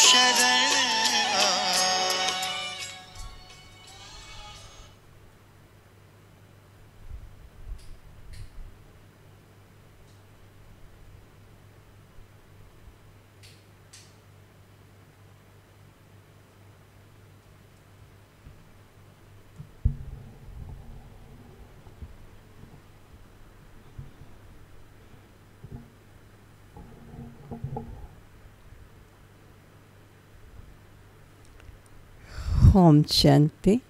शरण आ। ओम शांति।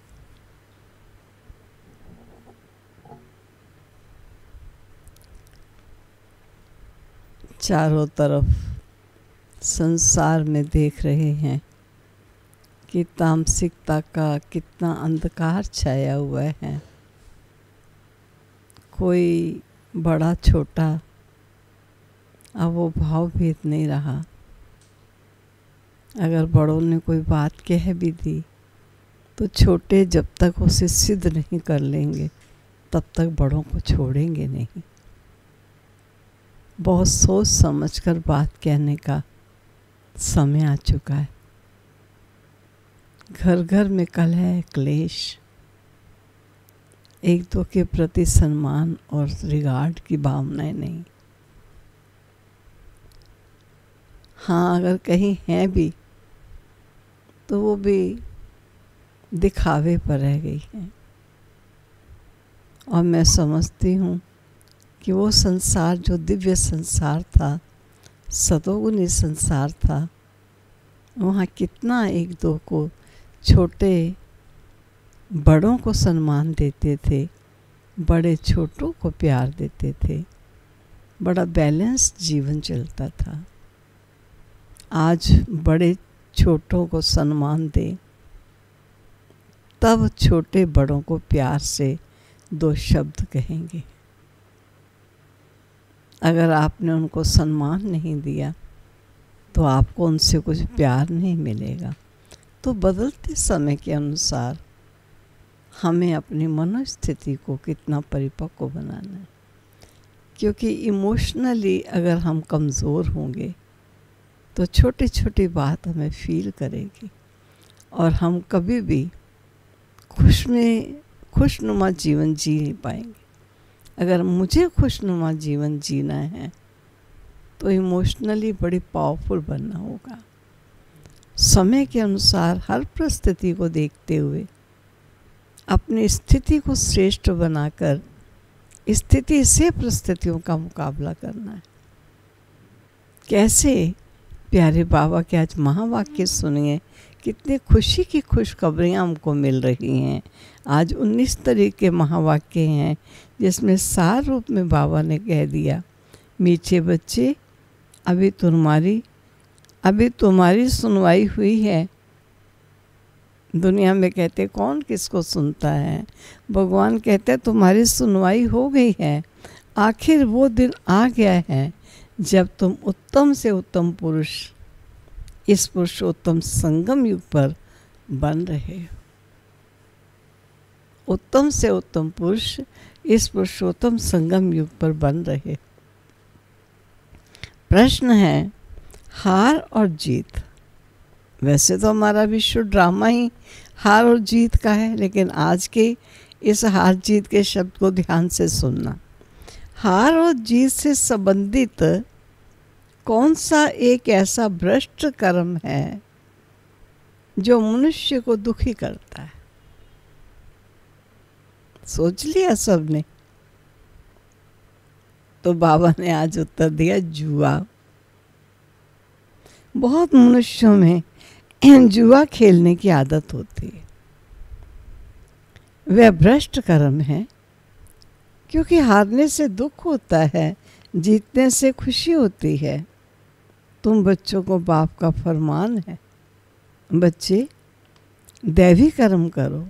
चारों तरफ संसार में देख रहे हैं कि तामसिकता का कितना अंधकार छाया हुआ है। कोई बड़ा छोटा अब वो भाव भेद नहीं रहा। अगर बड़ों ने कोई बात कह भी दी तो छोटे जब तक उसे सिद्ध नहीं कर लेंगे तब तक बड़ों को छोड़ेंगे नहीं। बहुत सोच समझकर बात कहने का समय आ चुका है। घर घर में कलह क्लेश, एक दो के प्रति सम्मान और रिगार्ड की भावनाएं नहीं। हाँ, अगर कहीं है भी तो वो भी दिखावे पर रह गई है। और मैं समझती हूँ कि वो संसार जो दिव्य संसार था, सतोगुनी संसार था, वहाँ कितना एक दो को छोटे बड़ों को सम्मान देते थे, बड़े छोटों को प्यार देते थे। बड़ा बैलेंस्ड जीवन चलता था। आज बड़े छोटों को सम्मान दे तब छोटे बड़ों को प्यार से दो शब्द कहेंगे। अगर आपने उनको सम्मान नहीं दिया तो आपको उनसे कुछ प्यार नहीं मिलेगा। तो बदलते समय के अनुसार हमें अपनी मनोस्थिति को कितना परिपक्व बनाना है, क्योंकि इमोशनली अगर हम कमज़ोर होंगे तो छोटी छोटी बात हमें फील करेगी और हम कभी भी खुशनुमा जीवन जी नहीं पाएंगे। अगर मुझे खुशनुमा जीवन जीना है तो इमोशनली बड़ी पावरफुल बनना होगा। समय के अनुसार हर परिस्थिति को देखते हुए अपनी स्थिति को श्रेष्ठ बनाकर स्थिति से परिस्थितियों का मुकाबला करना है। कैसे प्यारे बाबा के आज महावाक्य सुनिए, कितने खुशी की खुशखबरियाँ हमको मिल रही हैं। आज 19 तरह के महावाक्य हैं जिसमें सार रूप में बाबा ने कह दिया, मीठे बच्चे अभी तुम्हारी सुनवाई हुई है। दुनिया में कहते कौन किसको सुनता है, भगवान कहते तुम्हारी सुनवाई हो गई है। आखिर वो दिन आ गया है जब तुम उत्तम से उत्तम पुरुष इस पुरुषोत्तम संगम युग पर बन रहे हो। उत्तम से उत्तम पुरुष इस पुरुषोत्तम संगम युग पर बन रहे। प्रश्न है हार और जीत। वैसे तो हमारा विश्व ड्रामा ही हार और जीत का है, लेकिन आज के इस हार जीत के शब्द को ध्यान से सुनना। हार और जीत से संबंधित कौन सा एक ऐसा भ्रष्ट कर्म है जो मनुष्य को दुखी करता है? सोच लिया सबने? तो बाबा ने आज उत्तर दिया, जुआ। बहुत मनुष्यों में जुआ खेलने की आदत होती है। वह भ्रष्ट कर्म है, क्योंकि हारने से दुख होता है, जीतने से खुशी होती है। तुम बच्चों को बाप का फरमान है, बच्चे दैवी कर्म करो,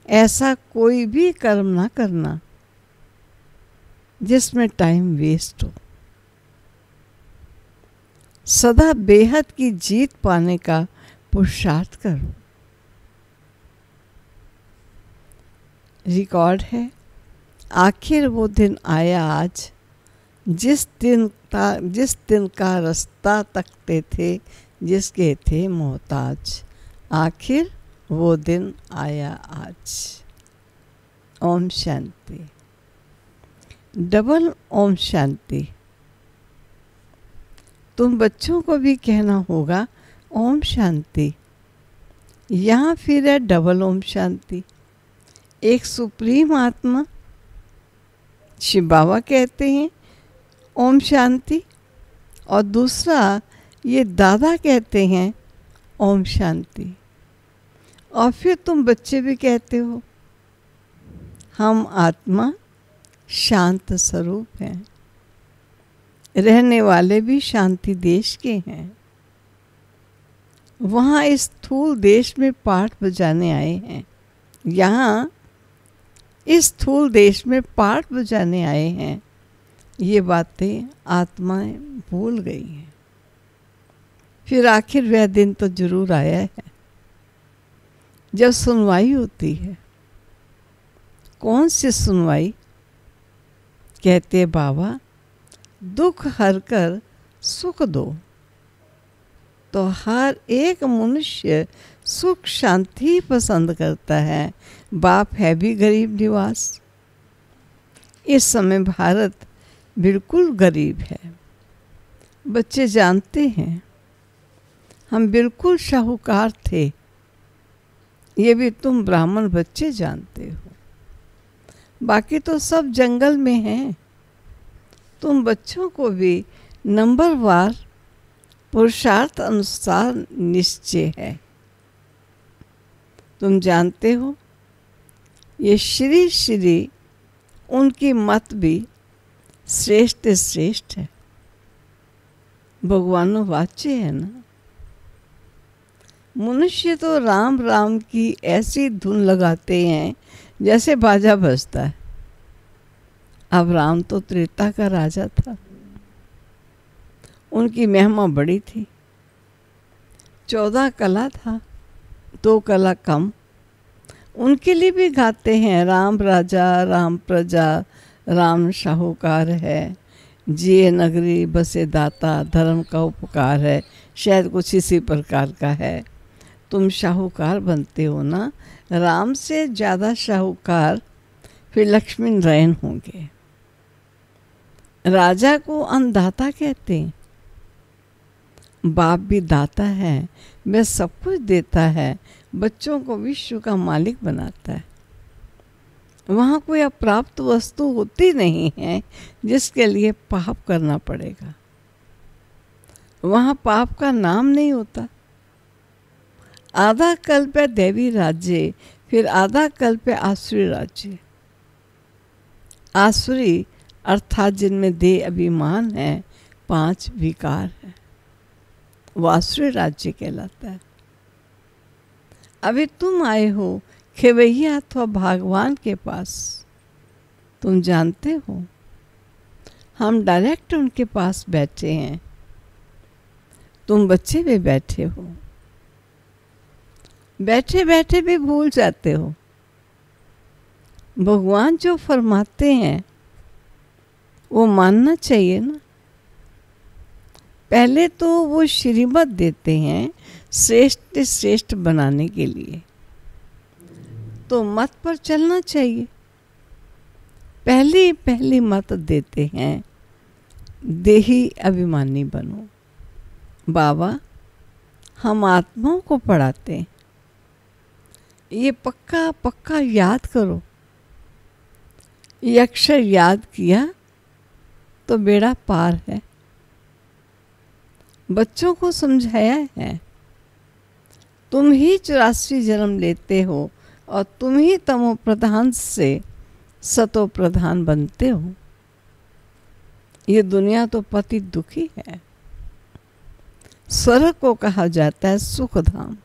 ऐसा कोई भी कर्म ना करना जिसमें टाइम वेस्ट हो। सदा बेहद की जीत पाने का पुरुषार्थ करो। रिकॉर्ड है, आखिर वो दिन आया आज जिस दिन का रास्ता तकते थे जिसके थे मोहताज, आखिर वो दिन आया आज। ओम शांति। डबल ओम शांति। तुम बच्चों को भी कहना होगा ओम शांति। यहाँ फिर है डबल ओम शांति। एक सुप्रीम आत्मा शिव बाबा कहते हैं ओम शांति, और दूसरा ये दादा कहते हैं ओम शांति। और फिर तुम बच्चे भी कहते हो हम आत्मा शांत स्वरूप हैं, रहने वाले भी शांति देश के हैं। वहाँ इस स्थूल देश में पाठ बजाने आए हैं, यहाँ इस स्थूल देश में पाठ बजाने आए हैं। ये बातें आत्माएं भूल गई हैं। फिर आखिर वह दिन तो जरूर आया है जब सुनवाई होती है। कौन सी सुनवाई? कहते बाबा दुख हर कर सुख दो। तो हर एक मनुष्य सुख शांति पसंद करता है। बाप है भी गरीब निवास। इस समय भारत बिल्कुल गरीब है। बच्चे जानते हैं हम बिल्कुल शाहूकार थे। ये भी तुम ब्राह्मण बच्चे जानते हो। बाकी तो सब जंगल में हैं। तुम बच्चों को भी नंबरवार पुरुषार्थ अनुसार निश्चय है। तुम जानते हो ये श्री श्री उनकी मत भी श्रेष्ठ श्रेष्ठ है। भगवानो वाच्य है ना। मनुष्य तो राम राम की ऐसी धुन लगाते हैं जैसे बाजा बजता है। अब राम तो त्रेता का राजा था। उनकी महिमा बड़ी थी। 14 कला था, 2 कला कम। उनके लिए भी गाते हैं राम राजा राम प्रजा, राम शाहूकार है, जिए नगरी बसे दाता, धर्म का उपकार है। शायद कुछ इसी प्रकार का है। तुम शाहूकार बनते हो ना। राम से ज़्यादा शाहूकार फिर लक्ष्मी नारायण होंगे। राजा को अन्नदाता कहते हैं। बाप भी दाता है, वह सब कुछ देता है। बच्चों को विश्व का मालिक बनाता है। वहाँ कोई अप्राप्त वस्तु होती नहीं है जिसके लिए पाप करना पड़ेगा। वहाँ पाप का नाम नहीं होता। आधा कल्प है दैवी राज्य, फिर आधा कल्प है आसुरी राज्य। आसुरी अर्थात जिनमें देह अभिमान है, 5 विकार है, वो आसुरी राज्य कहलाता है। अभी तुम आए हो खेवैया अथवा भगवान के पास। तुम जानते हो हम डायरेक्ट उनके पास बैठे हैं। तुम बच्चे भी बैठे हो। बैठे बैठे भी भूल जाते हो। भगवान जो फरमाते हैं वो मानना चाहिए ना। पहले तो वो श्रीमत देते हैं श्रेष्ठ श्रेष्ठ बनाने के लिए, तो मत पर चलना चाहिए। पहली मत देते हैं देही अभिमानी बनो। बाबा हम आत्माओं को पढ़ाते हैं। ये पक्का पक्का याद करो। ये अक्षर याद किया तो बेड़ा पार है। बच्चों को समझाया है तुम ही 84 जन्म लेते हो और तुम ही तमो प्रधान से सतो प्रधान बनते हो। ये दुनिया तो पति दुखी है। स्वर्ग को कहा जाता है सुखधाम।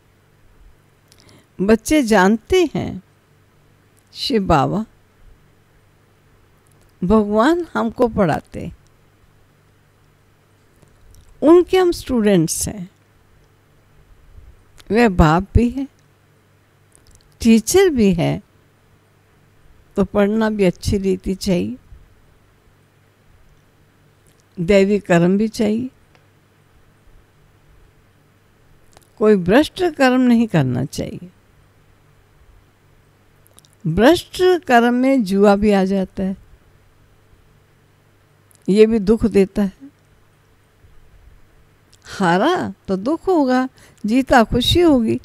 बच्चे जानते हैं शिव बाबा भगवान हमको पढ़ाते, उनके हम स्टूडेंट्स हैं। वह बाप भी है, टीचर भी है, तो पढ़ना भी अच्छी रीति चाहिए। दैवी कर्म भी चाहिए। कोई भ्रष्ट कर्म नहीं करना चाहिए। भ्रष्ट कर्म में जुआ भी आ जाता है, ये भी दुख देता है। हारा तो दुख होगा, जीता खुशी होगी।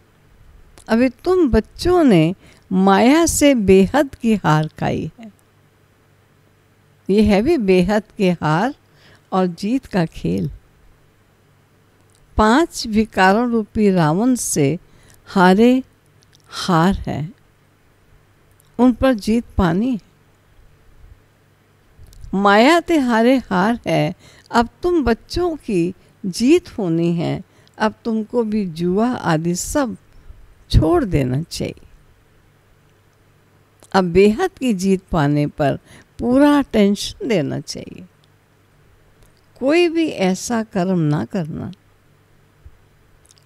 अभी तुम बच्चों ने माया से बेहद की हार खाई है। ये है भी बेहद के हार और जीत का खेल। 5 विकारों रूपी रावण से हारे हार है, उन पर जीत पानी है। माया ते हारे हार है। अब तुम बच्चों की जीत होनी है। अब तुमको भी जुआ आदि सब छोड़ देना चाहिए। अब बेहद की जीत पाने पर पूरा टेंशन देना चाहिए। कोई भी ऐसा कर्म ना करना,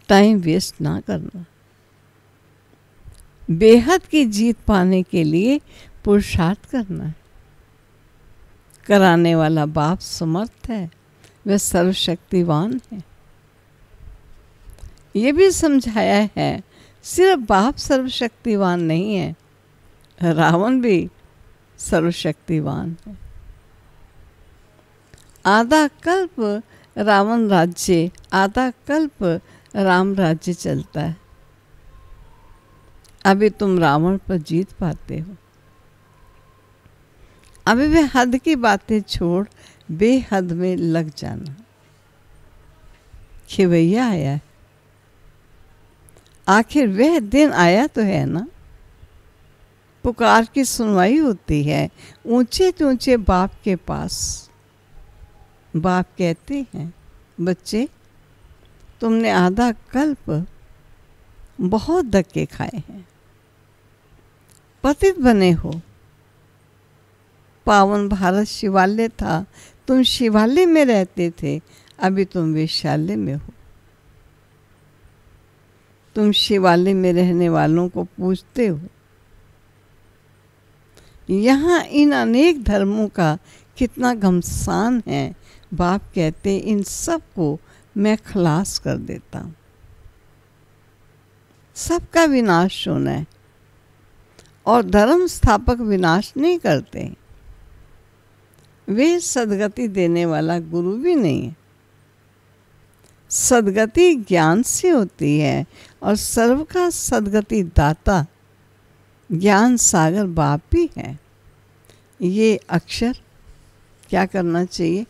टाइम वेस्ट ना करना। बेहद की जीत पाने के लिए पुरुषार्थ करना है। कराने वाला बाप समर्थ है, वह सर्वशक्तिवान है। ये भी समझाया है, सिर्फ बाप सर्वशक्तिवान नहीं है, रावण भी सर्वशक्तिवान है। आधा कल्प रावण राज्य, आधा कल्प राम राज्य चलता है। अभी तुम रावण पर जीत पाते हो। अभी वे हद की बातें छोड़ बेहद में लग जाना। खिवैया आया है, आखिर वह दिन आया तो है ना। पुकार की सुनवाई होती है ऊंचे से ऊंचे बाप के पास। बाप कहते हैं, बच्चे तुमने आधा कल्प बहुत धक्के खाए हैं, पतित बने हो। पावन भारत शिवालय था, तुम शिवालय में रहते थे, अभी तुम वेश्यालय में हो। तुम शिवालय में रहने वालों को पूछते हो, यहाँ इन अनेक धर्मों का कितना घमसान है। बाप कहते, इन सब को मैं खलास कर देता हूँ। सबका विनाश होना है और धर्म स्थापक विनाश नहीं करते। वे सदगति देने वाला गुरु भी नहीं है। सदगति ज्ञान से होती है और सर्व का सदगति दाता ज्ञान सागर बाप भी है। ये अक्षर क्या करना चाहिए?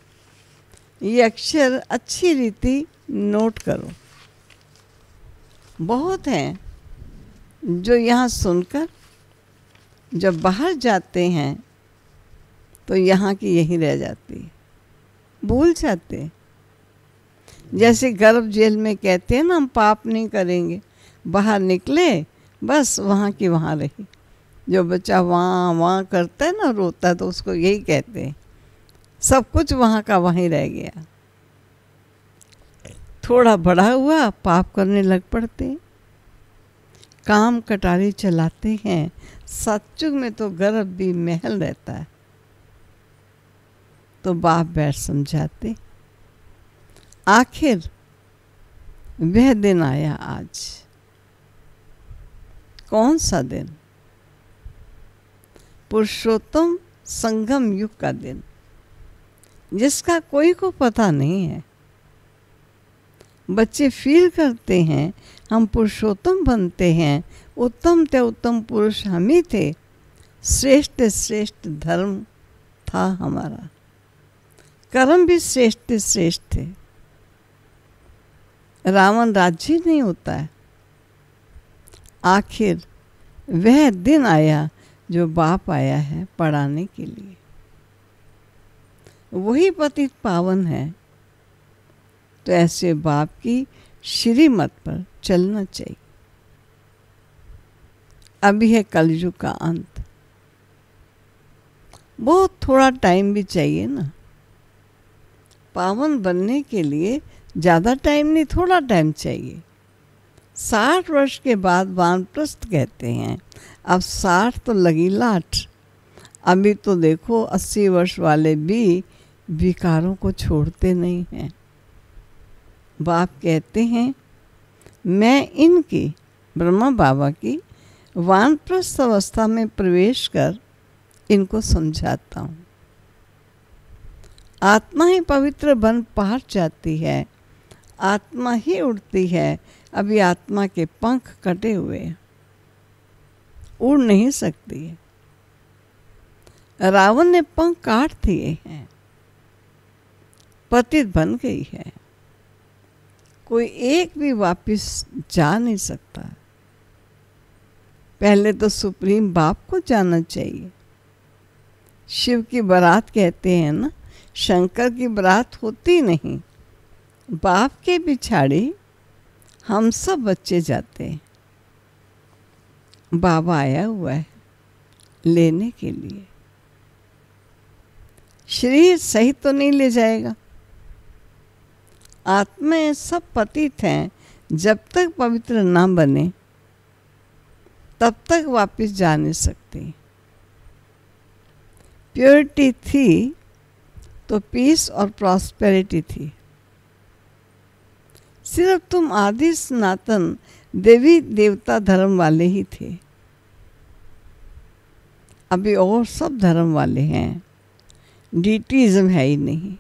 ये अक्षर अच्छी रीति नोट करो। बहुत हैं जो यहाँ सुनकर जब बाहर जाते हैं तो यहाँ की यही रह जाती है, भूल जाते हैं। जैसे गर्भ जेल में कहते हैं ना, हम पाप नहीं करेंगे, बाहर निकले बस वहाँ की वहाँ रही। जो बच्चा वहाँ वहाँ करता है ना, रोता है, तो उसको यही कहते हैं, सब कुछ वहाँ का वहीं रह गया। थोड़ा बड़ा हुआ पाप करने लग पड़ते हैं, काम कटारी चलाते हैं। सतयुग में तो गर्भ भी महल रहता है। तो बाप बैठ समझाते, आखिर वह दिन आया आज। कौन सा दिन? पुरुषोत्तम संगम युग का दिन, जिसका कोई को पता नहीं है। बच्चे फील करते हैं हम पुरुषोत्तम बनते हैं, उत्तम ते उत्तम पुरुष हम ही थे, श्रेष्ठ श्रेष्ठ धर्म था हमारा, कर्म भी श्रेष्ठ श्रेष्ठ थे। रावण राज्य नहीं होता है। आखिर वह दिन आया जो बाप आया है पढ़ाने के लिए। वही पतित पावन है। तो ऐसे बाप की श्रीमत पर चलना चाहिए। अभी है कलयुग का अंत, बहुत थोड़ा टाइम भी चाहिए ना। पावन बनने के लिए ज़्यादा टाइम नहीं, थोड़ा टाइम चाहिए। 60 वर्ष के बाद वानप्रस्थ कहते हैं। अब 60 तो लगी लाठ। अभी तो देखो 80 वर्ष वाले भी विकारों को छोड़ते नहीं हैं। बाप कहते हैं मैं इनकी, ब्रह्मा बाबा की वानप्रस्थ अवस्था में प्रवेश कर इनको समझाता हूँ। आत्मा ही पवित्र बन पहुँच जाती है, आत्मा ही उड़ती है। अभी आत्मा के पंख कटे हुए हैं, उड़ नहीं सकती है। रावण ने पंख काट दिए हैं, पतित बन गई है। कोई एक भी वापस जा नहीं सकता। पहले तो सुप्रीम बाप को जाना चाहिए। शिव की बारात कहते हैं ना, शंकर की बारात होती नहीं, बाप के पिछाड़ी हम सब बच्चे जाते हैं। बाबा आया हुआ है लेने के लिए। शरीर सही तो नहीं ले जाएगा। आत्माएं सब पतित हैं, जब तक पवित्र ना बने तब तक वापस जा नहीं सकती। प्योरिटी थी तो पीस और प्रॉस्पेरिटी थी। सिर्फ तुम आदि सनातन देवी देवता धर्म वाले ही थे। अभी और सब धर्म वाले हैं, डीटीज़म है ही नहीं।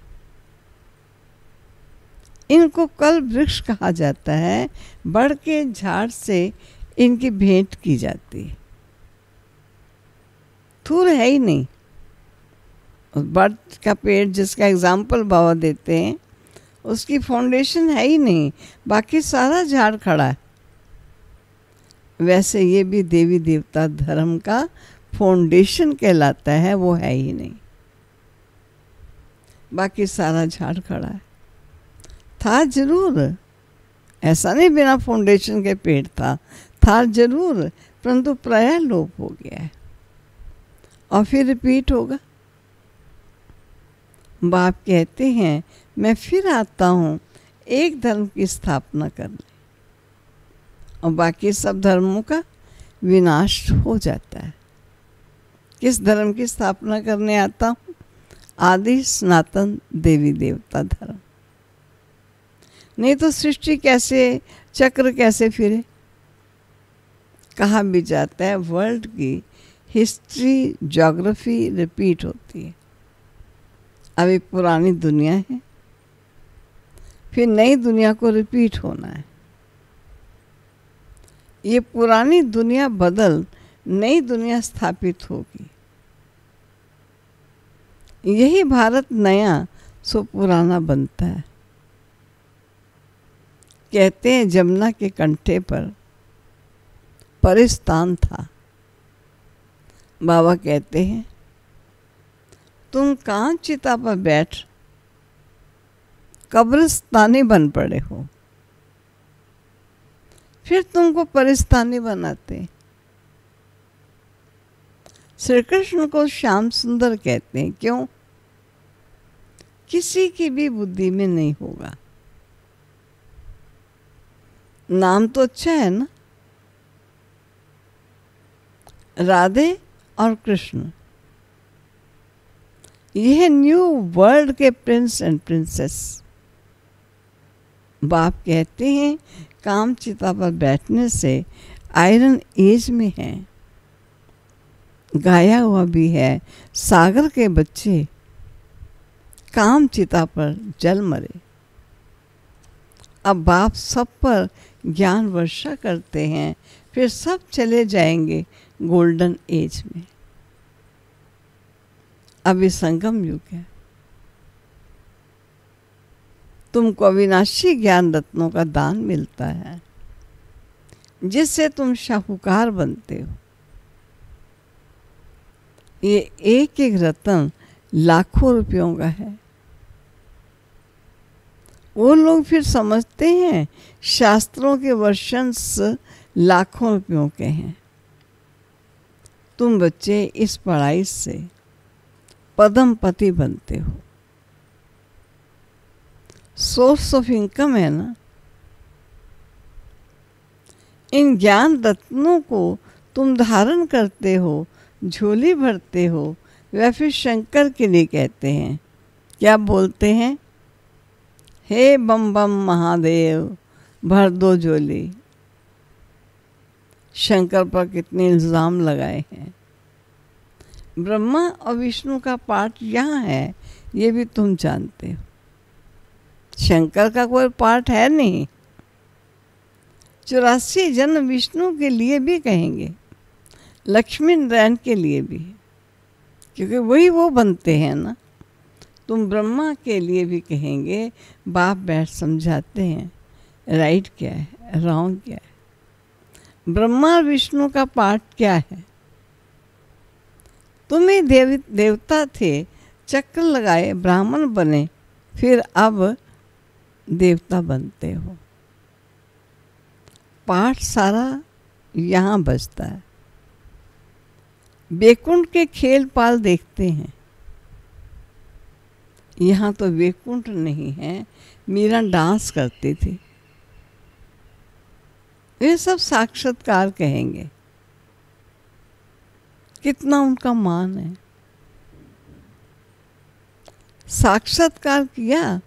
इनको कल वृक्ष कहा जाता है। बड़ के झाड़ से इनकी भेंट की जाती है। थूर है ही नहीं। बड़ का पेड़ जिसका एग्जाम्पल बाबा देते हैं, उसकी फाउंडेशन है ही नहीं, बाकी सारा झाड़ खड़ा है। वैसे ये भी देवी देवता धर्म का फाउंडेशन कहलाता है, वो है ही नहीं, बाकी सारा झाड़ खड़ा है। था जरूर, ऐसा नहीं बिना फाउंडेशन के पेड़ था जरूर, परंतु प्राय लोप हो गया है और फिर रिपीट होगा। बाप कहते हैं मैं फिर आता हूँ एक धर्म की स्थापना करने, और बाकी सब धर्मों का विनाश हो जाता है। किस धर्म की स्थापना करने आता हूँ? आदि सनातन देवी देवता धर्म। नहीं तो सृष्टि कैसे, चक्र कैसे फिरे? कहा भी जाता है वर्ल्ड की हिस्ट्री ज्योग्राफी रिपीट होती है। अभी पुरानी दुनिया है, फिर नई दुनिया को रिपीट होना है। ये पुरानी दुनिया बदल नई दुनिया स्थापित होगी। यही भारत नया सो पुराना बनता है। कहते हैं जमुना के कंठे पर परिस्तान था। बाबा कहते हैं तुम कहाँ चिता पर बैठ कब्रिस्तानी बन पड़े हो, फिर तुमको परिस्तानी बनाते। श्री कृष्ण को श्याम सुंदर कहते हैं। क्यों? किसी की भी बुद्धि में नहीं होगा। नाम तो अच्छा है ना, राधे और कृष्ण। यह न्यू वर्ल्ड के प्रिंस एंड प्रिंसेस। बाप कहते हैं काम चिता पर बैठने से आयरन एज में है। गाया हुआ भी है, सागर के बच्चे काम चिता पर जल मरे। अब बाप सब पर ज्ञान वर्षा करते हैं, फिर सब चले जाएंगे गोल्डन एज में। अभी संगम युग है। तुमको अविनाशी ज्ञान रत्नों का दान मिलता है, जिससे तुम शाहूकार बनते हो। ये एक एक रत्न लाखों रुपयों का है। वो लोग फिर समझते हैं शास्त्रों के वर्षन्स लाखों रुपयों के हैं। तुम बच्चे इस पढ़ाई से पद्मपति बनते हो। सोर्स ऑफ इनकम है ना। इन ज्ञान रत्नों को तुम धारण करते हो, झोली भरते हो। वह फिर शंकर के लिए कहते हैं, क्या बोलते हैं? हे बम बम महादेव, भर दो झोली। शंकर पर कितने इल्ज़ाम लगाए हैं। ब्रह्मा और विष्णु का पार्ट यहाँ है, ये भी तुम जानते हो। शंकर का कोई पार्ट है नहीं। 84 जन्म विष्णु के लिए भी कहेंगे, लक्ष्मी नारायण के लिए भी, क्योंकि वही वो बनते हैं ना। तुम ब्रह्मा के लिए भी कहेंगे, बाप बैठ समझाते हैं राइट क्या है, रॉन्ग क्या है। ब्रह्मा और विष्णु का पार्ट क्या है? तुम ही देवता थे, चक्र लगाए, ब्राह्मण बने, फिर अब देवता बनते हो। पाठ सारा यहाँ बजता है। वैकुंठ के खेल पाल देखते हैं, यहाँ तो वैकुंठ नहीं है। मीरा डांस करती थी। ये सब साक्षात्कार कहेंगे। कितना उनका मान है। साक्षात्कार किया,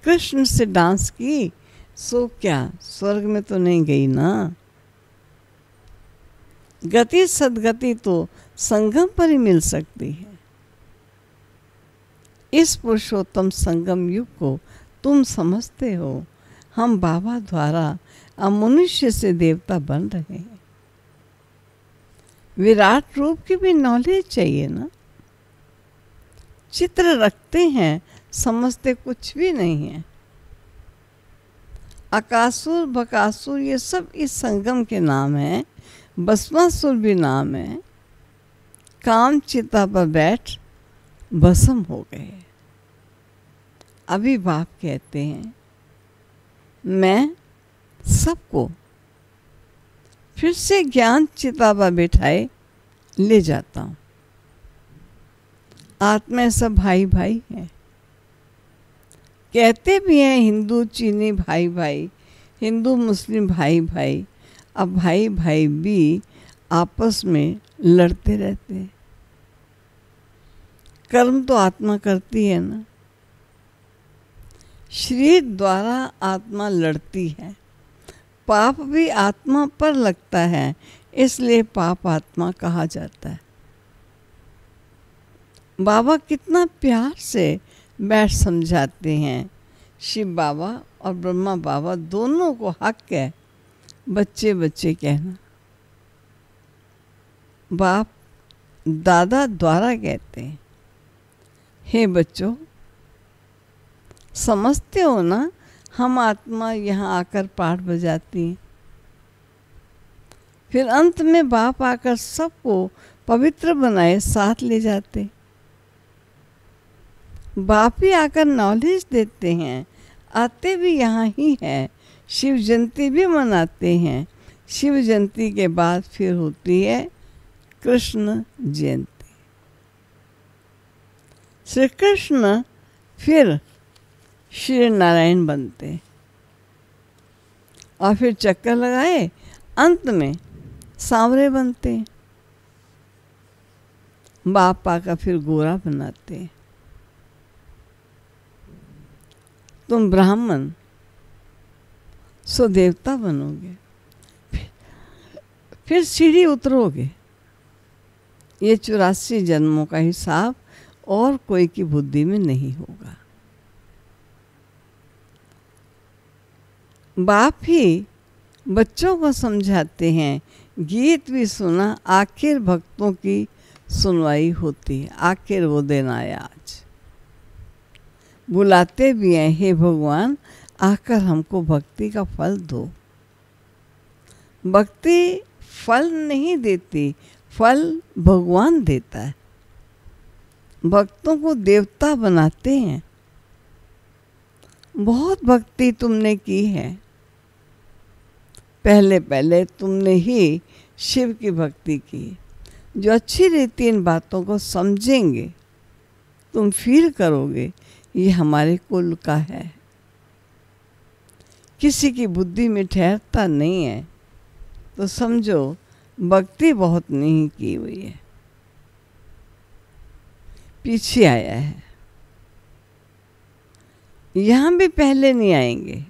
कृष्ण से डांस की, सो क्या स्वर्ग में तो नहीं गई ना। गति सदगति तो संगम पर ही मिल सकती है। इस पुरुषोत्तम संगम युग को तुम समझते हो। हम बाबा द्वारा अब मनुष्य से देवता बन रहे हैं। विराट रूप की भी नॉलेज चाहिए ना। चित्र रखते हैं, समझते कुछ भी नहीं है। अकासुर बकासुर ये सब इस संगम के नाम हैं। भस्मासुर भी नाम है। काम चिता पर बैठ भस्म हो गए। अभी बाप कहते हैं, मैं सबको फिर से ज्ञान चिता पर बिठाए ले जाता हूँ। आत्मा सब भाई भाई है। कहते भी हैं हिंदू चीनी भाई भाई, हिंदू मुस्लिम भाई भाई। अब भाई भाई भी आपस में लड़ते रहते हैं। कर्म तो आत्मा करती है ना। शरीर द्वारा आत्मा लड़ती है। पाप भी आत्मा पर लगता है, इसलिए पाप आत्मा कहा जाता है। बाबा कितना प्यार से बैठ समझाते हैं। शिव बाबा और ब्रह्मा बाबा दोनों को हक है बच्चे बच्चे कहना। बाप दादा द्वारा कहते हैं, हे बच्चों, समझते हो ना, हम आत्मा यहाँ आकर पाठ बजाती हैं। फिर अंत में बाप आकर सबको पवित्र बनाए साथ ले जाते। बाप ही आकर नॉलेज देते हैं। आते भी यहाँ ही हैं। शिव जयंती भी मनाते हैं। शिव जयंती के बाद फिर होती है कृष्ण जयंती। श्री कृष्ण फिर श्री नारायण बनते और फिर चक्कर लगाए, अंत में सांवरे बनते। बाप आकर फिर गोरा बनाते। तुम ब्राह्मण सो देवता बनोगे, फिर सीढ़ी उतरोगे। ये 84 जन्मों का हिसाब और कोई की बुद्धि में नहीं होगा। बाप ही बच्चों को समझाते हैं। गीत भी सुना, आखिर भक्तों की सुनवाई होती है। आखिर वो दिन आया आज। बुलाते भी हैं, हे भगवान, आकर हमको भक्ति का फल दो। भक्ति फल नहीं देती, फल भगवान देता है। भक्तों को देवता बनाते हैं। बहुत भक्ति तुमने की है। पहले पहले तुमने ही शिव की भक्ति की। जो अच्छी रीति इन बातों को समझेंगे, तुम फील करोगे ये हमारे कुल का है। किसी की बुद्धि में ठहरता नहीं है तो समझो भक्ति बहुत नहीं की हुई है, पीछे आया है। यहाँ भी पहले नहीं आएंगे।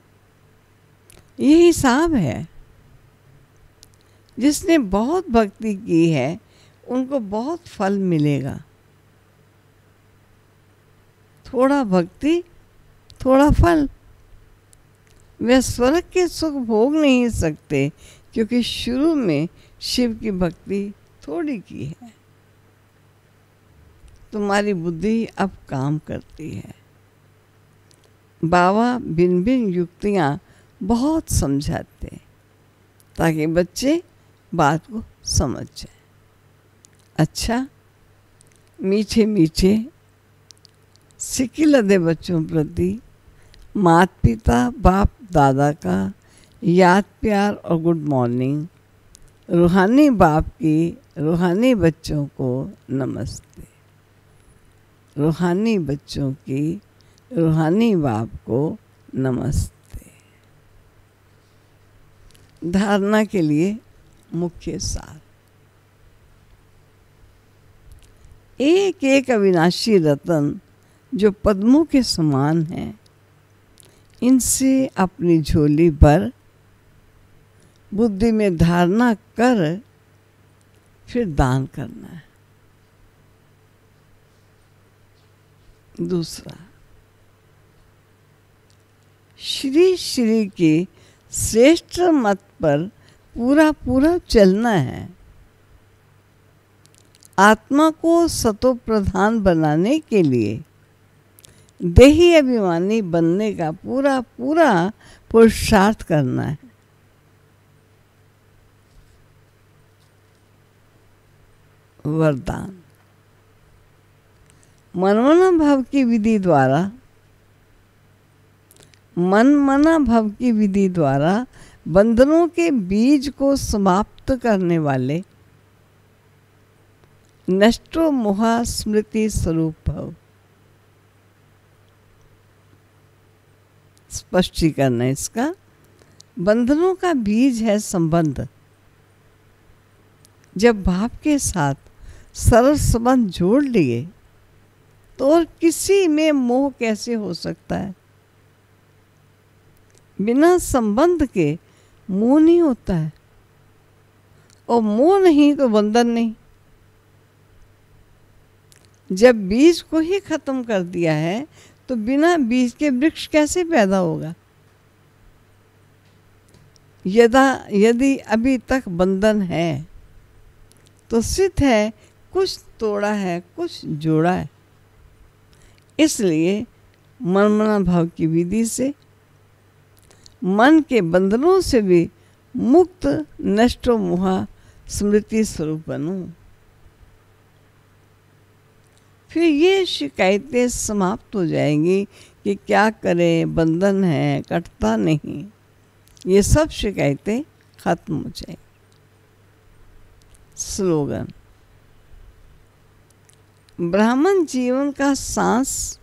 ये हिसाब है। जिसने बहुत भक्ति की है उनको बहुत फल मिलेगा। थोड़ा भक्ति थोड़ा फल। वे स्वर्ग के सुख भोग नहीं सकते क्योंकि शुरू में शिव की भक्ति थोड़ी की है। तुम्हारी बुद्धि अब काम करती है। बाबा भिन्न भिन्न युक्तियाँ बहुत समझाते ताकि बच्चे बात को समझ जाए। अच्छा, मीठे मीठे सिक्के लदे बच्चों प्रति माता पिता बाप दादा का याद प्यार और गुड मॉर्निंग। रूहानी बाप की रूहानी बच्चों को नमस्ते। रूहानी बच्चों की रूहानी बाप को नमस्ते। धारणा के लिए मुख्य सार। एक एक अविनाशी रतन जो पद्मों के समान हैं, इनसे अपनी झोली भर बुद्धि में धारणा कर फिर दान करना है। दूसरा, श्री श्री के श्रेष्ठ मत पर पूरा पूरा चलना है। आत्मा को सतो प्रधान बनाने के लिए देही अभिमानी बनने का पूरा पूरा पुरुषार्थ करना है। वरदान। मनमना भाव की विधि द्वारा मनमना भाव की विधि द्वारा बंधनों के बीज को समाप्त करने वाले नष्टो मोहा स्मृति स्वरूप भव। स्पष्टीकरण है इसका। बंधनों का बीज है संबंध। जब भाव के साथ सरल संबंध जोड़ लिए तो और किसी में मोह कैसे हो सकता है। बिना संबंध के मोह नहीं होता है, और मोह नहीं तो बंधन नहीं। जब बीज को ही खत्म कर दिया है तो बिना बीज के वृक्ष कैसे पैदा होगा। यदि अभी तक बंधन है तो सिद्ध है कुछ तोड़ा है कुछ जोड़ा है। इसलिए मनमना भाव की विधि से मन के बंधनों से भी मुक्त नष्टो मोहा स्मृति स्वरूप बनो। फिर ये शिकायतें समाप्त हो जाएंगी कि क्या करें, बंधन है, कटता नहीं। ये सब शिकायतें खत्म हो जाएंगी। स्लोगन। ब्राह्मण जीवन का सांस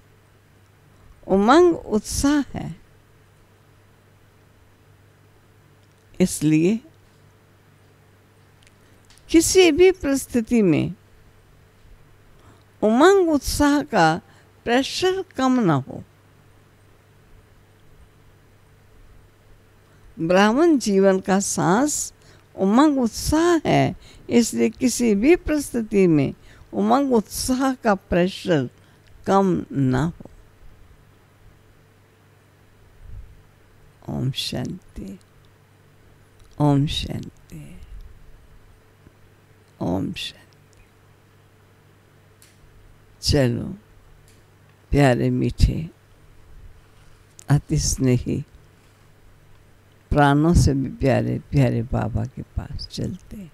उमंग उत्साह है। इसलिए किसी भी परिस्थिति में उमंग उत्साह का प्रेशर कम ना हो। ब्राह्मण जीवन का सांस उमंग उत्साह है, इसलिए किसी भी परिस्थिति में उमंग उत्साह का प्रेशर कम ना हो। ओम शांति, ओम शांति, ओम शांति। चलो प्यारे मीठे अति स्नेही प्राणों से भी प्यारे प्यारे बाबा के पास चलते हैं।